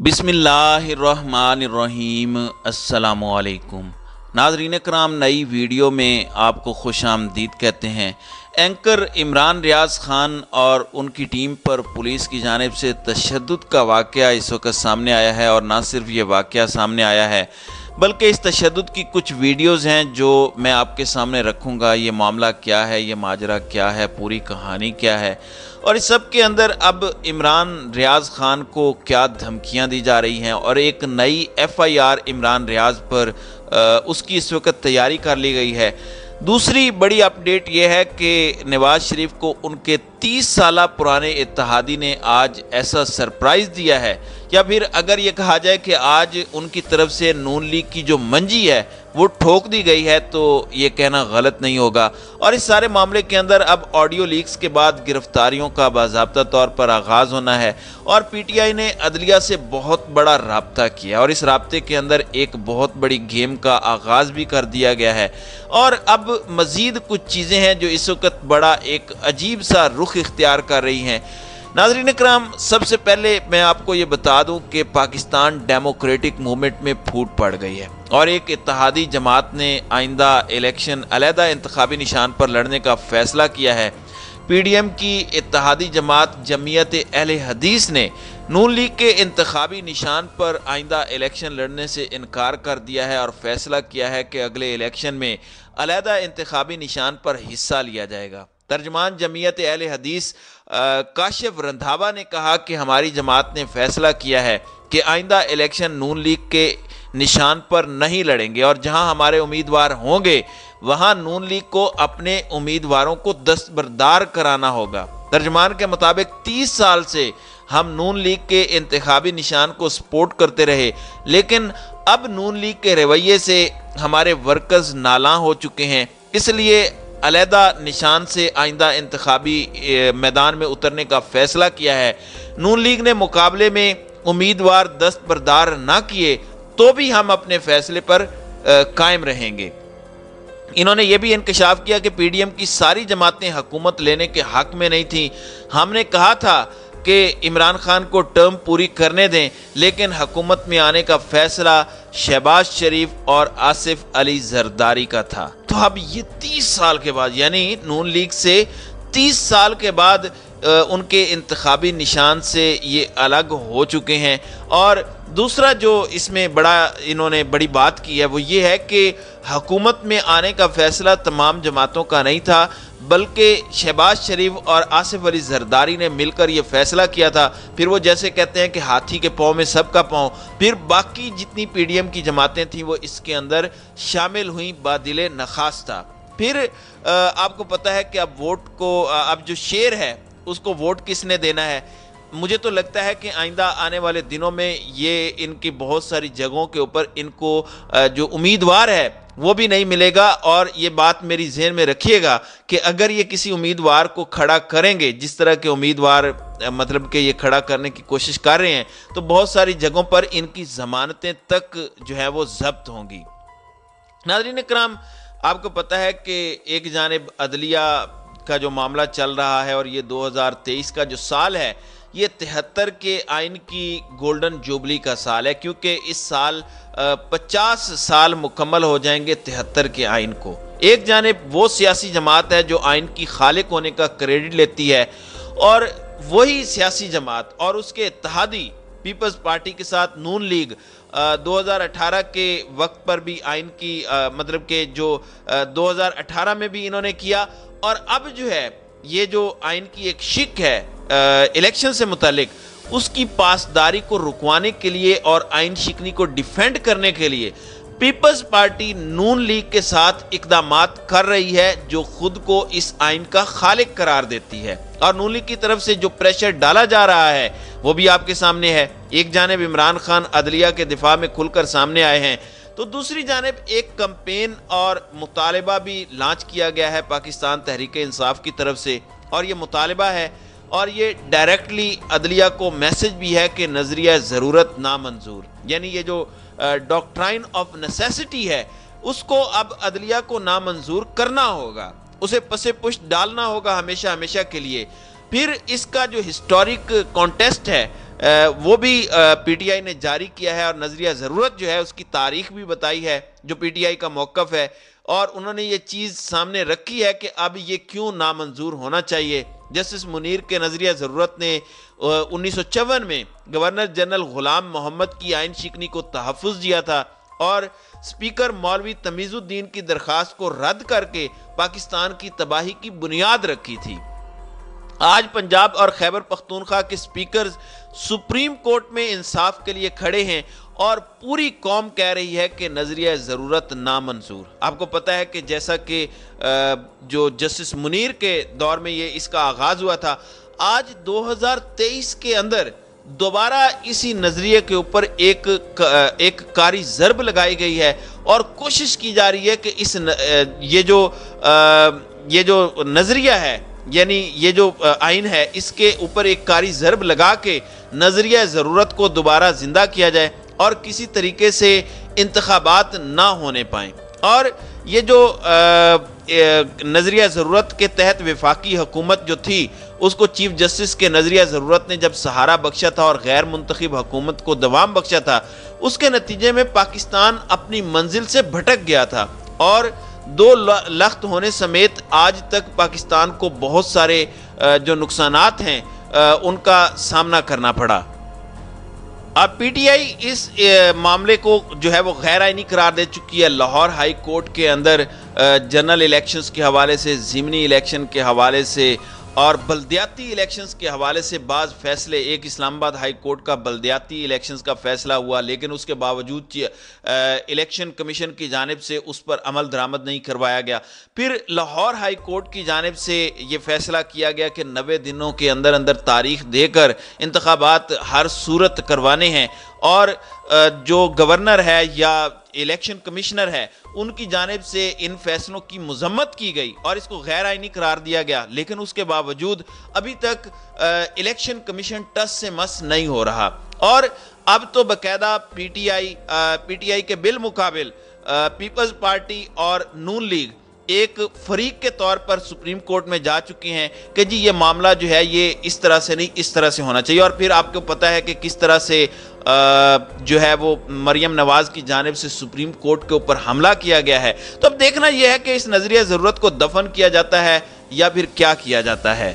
बिस्मिल्लाहिर्रहमानिर्रहीम। अस्सलामुअलैकुम नाज़रीन कराम, नई वीडियो में आपको खुश आमदीद कहते हैं। एंकर इमरान रियाज ख़ान और उनकी टीम पर पुलिस की जानिब से तशद्दुद का वाक़या इस वक्त सामने आया है। और ना सिर्फ ये वाक़या सामने आया है बल्कि इस तशद्दुद की कुछ वीडियोज़ हैं जो मैं आपके सामने रखूँगा। ये मामला क्या है, ये माजरा क्या है, पूरी कहानी क्या है, और इस सब के अंदर अब इमरान रियाज ख़ान को क्या धमकियां दी जा रही हैं और एक नई FIR इमरान रियाज पर उसकी इस वक्त तैयारी कर ली गई है। दूसरी बड़ी अपडेट यह है कि नवाज शरीफ को उनके 30 साल पुराने इत्तेहादी ने आज ऐसा सरप्राइज़ दिया है, या फिर अगर ये कहा जाए कि आज उनकी तरफ से नून लीग की जो मंजी है वो ठोक दी गई है, तो ये कहना गलत नहीं होगा। और इस सारे मामले के अंदर अब ऑडियो लीक्स के बाद गिरफ्तारियों का बाज़ाब्ता तौर पर आगाज़ होना है और PTI ने अदलिया से बहुत बड़ा राब्ता किया और इस राब्ते के अंदर एक बहुत बड़ी गेम का आगाज़ भी कर दिया गया है। और अब मज़ीद कुछ चीज़ें हैं जो इस वक्त बड़ा एक अजीब सा रुख इख्तियार कर रही हैं। नाज़रीन कराम, सबसे पहले मैं आपको ये बता दूं कि पाकिस्तान डेमोक्रेटिक मूवमेंट में फूट पड़ गई है और एक इत्तेहादी जमात ने आइंदा इलेक्शन अलहदा इंतखाबी निशान पर लड़ने का फ़ैसला किया है। PDM की इत्तेहादी जमात जमीयत अहले हदीस ने नून लीग के इंतखाबी निशान पर आइंदा इलेक्शन लड़ने से इनकार कर दिया है और फैसला किया है कि अगले इलेक्शन में अलहदा इंतखाबी निशान पर हिस्सा लिया जाएगा। तर्जमान जमीयत अहले हदीस काशिफ रंधावा ने कहा कि हमारी जमात ने फैसला किया है कि आइंदा इलेक्शन नून लीग के निशान पर नहीं लड़ेंगे और जहां हमारे उम्मीदवार होंगे वहां नून लीग को अपने उम्मीदवारों को दस्तबरदार कराना होगा। तर्जमान के मुताबिक 30 साल से हम नून लीग के इंतखाबी निशान को सपोर्ट करते रहे, लेकिन अब नून लीग के रवैये से हमारे वर्कर्स नालां हो चुके हैं, इसलिए अलहदा निशान से आइंदा इंतखाबी मैदान में उतरने का फैसला किया है। नून लीग ने मुकाबले में उम्मीदवार दस्तबरदार ना किए तो भी हम अपने फैसले पर कायम रहेंगे। इन्होंने यह भी इंकशाफ किया कि PDM की सारी जमातें हुकूमत लेने के हक में नहीं थीं। हमने कहा था कि इमरान खान को टर्म पूरी करने दें, लेकिन हुकूमत में आने का फैसला शहबाज शरीफ और आसिफ अली जरदारी का था। तो अब ये 30 साल के बाद, यानी नून लीग से 30 साल के बाद उनके इंतखाबी निशान से ये अलग हो चुके हैं। और दूसरा जो इसमें इन्होंने बड़ी बात की है वो ये है कि हुकूमत में आने का फैसला तमाम जमातों का नहीं था, बल्कि शहबाज शरीफ और आसिफ अली जरदारी ने मिलकर ये फैसला किया था। फिर वो जैसे कहते हैं कि हाथी के पाँव में सबका पाँव, फिर बाकी जितनी PDM की जमातें थीं वो इसके अंदर शामिल हुई बादिले नखास्ता। फिर आपको पता है कि अब वोट को, अब जो शेर है उसको वोट किसने देना है। मुझे तो लगता है कि आइंदा आने वाले दिनों में ये इनकी बहुत सारी जगहों के ऊपर इनको जो उम्मीदवार है वो भी नहीं मिलेगा। और ये बात मेरी जहन में रखिएगा कि अगर ये किसी उम्मीदवार को खड़ा करेंगे, जिस तरह के उम्मीदवार मतलब कि ये खड़ा करने की कोशिश कर रहे हैं, तो बहुत सारी जगहों पर इनकी ज़मानतें तक जो है वो जब्त होंगी। नाज़रीन कराम, आपको पता है कि एक जानिब अदलिया का जो मामला चल रहा है और ये 2023 का जो साल है ये 73 के आइन की गोल्डन जुबली का साल है, क्योंकि इस साल 50 साल मुकम्मल हो जाएंगे 73 के आइन को। एक जानिब वो सियासी जमात है जो आइन की खालिक होने का क्रेडिट लेती है, और वही सियासी जमात और उसके इत्तेहादी पीपल्स पार्टी के साथ नून लीग 2018 के वक्त पर भी आइन की मतलब के जो 2018 में भी इन्होंने किया, और अब जो है ये जो आइन की एक शिक है इलेक्शन से मुतालिक, उसकी पासदारी को रुकवाने के लिए और आइन शिकनी को डिफेंड करने के लिए पीपल्स पार्टी नून लीग के साथ इकदामात कर रही है, जो खुद को इस आइन का खालिक करार देती है। और नून लीग की तरफ से जो प्रेशर डाला जा रहा है वो भी आपके सामने है। एक जानिब इमरान खान अदलिया के दिफा में खुलकर सामने आए हैं, तो दूसरी जानिब एक कंपेन और मुतालबा भी लॉन्च किया गया है पाकिस्तान तहरीक इंसाफ की तरफ से, और ये मुतालबा है और ये डायरेक्टली अदलिया को मैसेज भी है कि नजरिया ज़रूरत नामंजूर, यानी ये जो डॉक्ट्राइन ऑफ नेसेसिटी है उसको अब अदलिया को नामंजूर करना होगा, उसे पसे पुष्ट डालना होगा हमेशा हमेशा के लिए। फिर इसका जो हिस्टोरिक कॉन्टेस्ट है वो भी पीटीआई ने जारी किया है, और नजरिया ज़रूरत जो है उसकी तारीख भी बताई है जो पीटीआई का मौक़िफ़ है, और उन्होंने ये चीज़ सामने रखी है कि अब ये क्यों नामंजूर होना चाहिए। जस्टिस मुनीर के नजरिया ज़रूरत ने 1954 में गवर्नर जनरल ग़ुलाम मोहम्मद की आइन शिकनी को तहफ़्फ़ुज़ दिया था, और स्पीकर मौलवी तमीज़ुद्दीन की दरख्वास्त को रद्द करके पाकिस्तान की तबाही की बुनियाद रखी थी। आज पंजाब और खैबर पख्तूनख्वा के स्पीकर सुप्रीम कोर्ट में इंसाफ के लिए खड़े हैं, और पूरी कौम कह रही है कि नजरिया ज़रूरत नामंजूर। आपको पता है कि जैसा कि जो जस्टिस मुनीर के दौर में ये इसका आगाज़ हुआ था, आज 2023 के अंदर दोबारा इसी नज़रिए के ऊपर एक कारी ज़रब लगाई गई है, और कोशिश की जा रही है कि ये जो नज़रिया है, यानी ये जो आइन है, इसके ऊपर एक कारी ज़रब लगा के नज़रिया ज़रूरत को दोबारा ज़िंदा किया जाए और किसी तरीके से इंतखाबात ना होने पाएँ। और ये जो नज़रिया ज़रूरत के तहत वफाकी हुकूमत जो थी, उसको चीफ जस्टिस के नज़रिया ज़रूरत ने जब सहारा बख्शा था और गैर मुंतखब हुकूमत को दवाम बख्शा था, उसके नतीजे में पाकिस्तान अपनी मंजिल से भटक गया था, और 2 लख्त होने समेत आज तक पाकिस्तान को बहुत सारे जो नुकसानात हैं उनका सामना करना पड़ा। अब पीटीआई इस मामले को जो है वो गैर आइनी करार दे चुकी है। लाहौर हाई कोर्ट के अंदर जनरल इलेक्शंस के हवाले से, ज़िमनी इलेक्शन के हवाले से और बल्दियाती इलेक्शंस के हवाले से बाज़ फैसले, एक इस्लामाबाद हाई कोर्ट का बल्दियाती इलेक्शंस का फैसला हुआ, लेकिन उसके बावजूद इलेक्शन कमीशन की जानिब से उस पर अमल दरामद नहीं करवाया गया। फिर लाहौर हाई कोर्ट की जानिब से ये फैसला किया गया कि 90 दिनों के अंदर अंदर तारीख देकर इंतखाबात हर सूरत करवाने हैं, और जो गवर्नर है या इलेक्शन कमिश्नर है उनकी जानिब से इन फैसलों की मजम्मत की गई और इसको गैर आइनी करार दिया गया। लेकिन उसके बावजूद अभी तक इलेक्शन कमीशन टस से मस नहीं हो रहा, और अब तो बाकायदा पीटीआई के बिलमुकाबिल पीपल्स पार्टी और नून लीग एक फरीक के तौर पर सुप्रीम कोर्ट में जा चुके हैं कि जी ये मामला जो है ये इस तरह से नहीं, इस तरह से होना चाहिए। और फिर आपको पता है कि किस तरह से जो है वो मरियम नवाज की जानिब से सुप्रीम कोर्ट के ऊपर हमला किया गया है। तो अब देखना यह है कि इस नजरिया ज़रूरत को दफन किया जाता है या फिर क्या किया जाता है।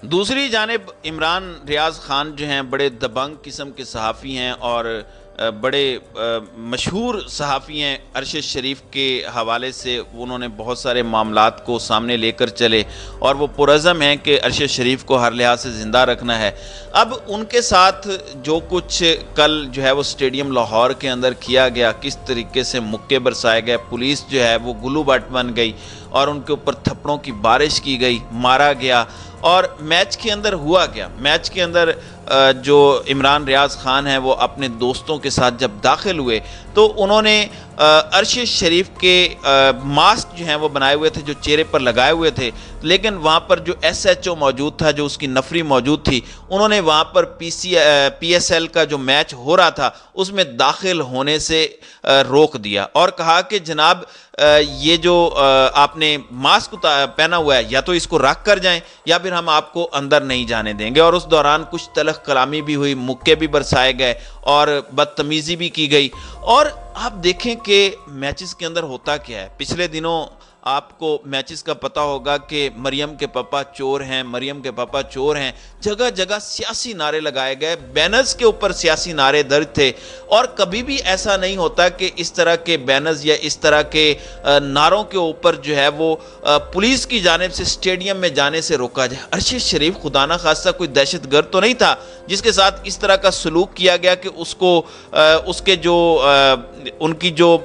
दूसरी जानिब इमरान रियाज खान जो हैं बड़े दबंग किस्म के सहाफ़ी हैं और बड़े मशहूर सहाफ़ी हैं। अरशद शरीफ के हवाले से उन्होंने बहुत सारे मामलात को सामने लेकर चले और वो पुरज़म हैं कि अरशद शरीफ को हर लिहाज से ज़िंदा रखना है। अब उनके साथ जो कुछ कल जो है वो स्टेडियम लाहौर के अंदर किया गया, किस तरीके से मुक्के बरसाए गए, पुलिस जो है वो गुलू बट बन गई और उनके ऊपर थप्पड़ों की बारिश की गई, मारा गया। और मैच के अंदर हुआ क्या, मैच के अंदर जो इमरान रियाज खान हैं वो अपने दोस्तों के साथ जब दाखिल हुए तो उन्होंने अरशद शरीफ के मास्क जो हैं वो बनाए हुए थे, जो चेहरे पर लगाए हुए थे, लेकिन वहाँ पर जो SHO मौजूद था, जो उसकी नफरी मौजूद थी, उन्होंने वहाँ पर PSL का जो मैच हो रहा था उसमें दाखिल होने से रोक दिया और कहा कि जनाब ये जो आपने मास्क पहना हुआ है या तो इसको रख कर जाएं या फिर हम आपको अंदर नहीं जाने देंगे। और उस दौरान कुछ तलख कलामी भी हुई, मुक्के भी बरसाए गए और बदतमीज़ी भी की गई। और आप देखें कि मैचेस के अंदर होता क्या है। पिछले दिनों आपको मैचेस का पता होगा कि मरियम के पापा चोर हैं, मरियम के पापा चोर हैं, जगह जगह सियासी नारे लगाए गए, बैनर्स के ऊपर सियासी नारे दर्ज थे। और कभी भी ऐसा नहीं होता कि इस तरह के बैनर्स या इस तरह के नारों के ऊपर जो है वो पुलिस की जानिब से स्टेडियम में जाने से रोका जाए। अरशद शरीफ खुदा ना खास्ता कोई दहशतगर्द तो नहीं था जिसके साथ इस तरह का सलूक किया गया कि उसको उसके जो उनकी जो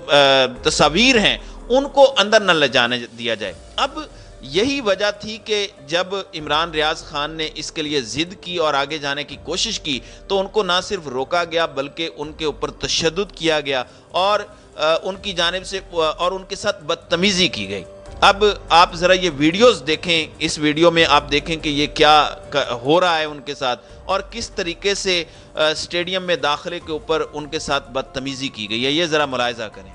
तस्वीर हैं उनको अंदर न ले जाने दिया जाए। अब यही वजह थी कि जब इमरान रियाज खान ने इसके लिए ज़िद की और आगे जाने की कोशिश की तो उनको ना सिर्फ रोका गया बल्कि उनके ऊपर तशद्दुद किया गया और उनकी जानिब से और उनके साथ बदतमीज़ी की गई। अब आप ज़रा ये वीडियोस देखें, इस वीडियो में आप देखें कि ये क्या हो रहा है उनके साथ और किस तरीके से स्टेडियम में दाखिले के ऊपर उनके साथ बदतमीज़ी की गई है। ये ज़रा मुलाहिज़ा करें।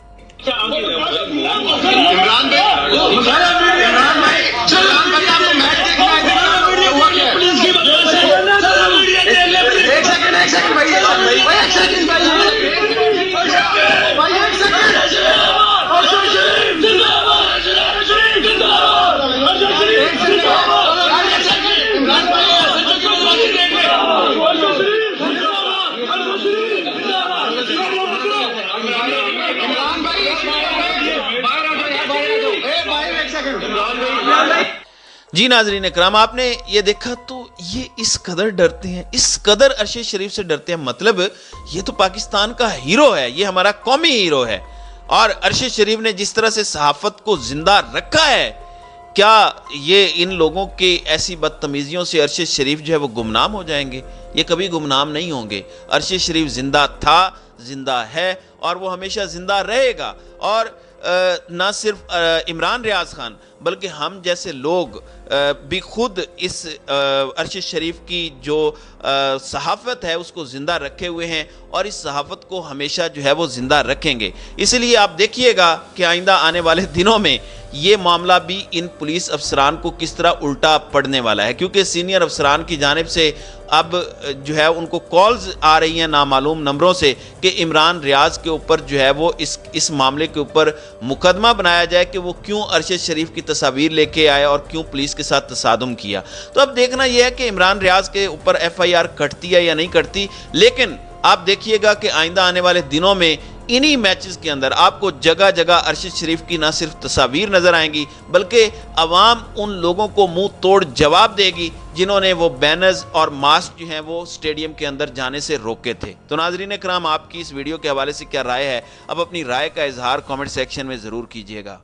जी नाजरीन इकराम, आपने ये देखा तो ये इस कदर डरते हैं, इस कदर अरशद शरीफ से डरते हैं। मतलब ये तो पाकिस्तान का हीरो है, ये हमारा कौमी हीरो है। और अरशद शरीफ ने जिस तरह से सहाफत को जिंदा रखा है, क्या ये इन लोगों की ऐसी बदतमीजियों से अरशद शरीफ जो है वो गुमनाम हो जाएंगे? ये कभी गुमनाम नहीं होंगे। अरशद शरीफ जिंदा था, जिंदा है और वो हमेशा जिंदा रहेगा। और ना सिर्फ इमरान रियाज खान बल्कि हम जैसे लोग भी खुद इस अरशद शरीफ की जो सहाफ़त है उसको ज़िंदा रखे हुए हैं और इस सहाफ़त को हमेशा जो है वो ज़िंदा रखेंगे। इसलिए आप देखिएगा कि आइंदा आने वाले दिनों में ये मामला भी इन पुलिस अफसरान को किस तरह उल्टा पड़ने वाला है, क्योंकि सीनियर अफसरान की जानिब से अब जो है उनको कॉल्स आ रही हैं नामालूम नंबरों से कि इमरान रियाज के ऊपर जो है वो इस मामले के ऊपर मुकदमा बनाया जाए कि वो क्यों अरशद शरीफ की तस्वीर लेके आए और क्यों पुलिस के साथ तसादुम किया। तो अब देखना यह है कि इमरान रियाज के ऊपर FIR कटती है या नहीं कटती। लेकिन आप देखिएगा कि आइंदा आने वाले दिनों में इन्हीं मैचेस के अंदर आपको जगह जगह अरशद शरीफ की ना सिर्फ तस्वीर नजर आएंगी बल्कि अवाम उन लोगों को मुंह तोड़ जवाब देगी जिन्होंने वो बैनर्स और मास्क जो हैं वो स्टेडियम के अंदर जाने से रोके थे। तो नाजरीन इकराम, आपकी इस वीडियो के हवाले से क्या राय है? अब अपनी राय का इजहार कमेंट सेक्शन में ज़रूर कीजिएगा।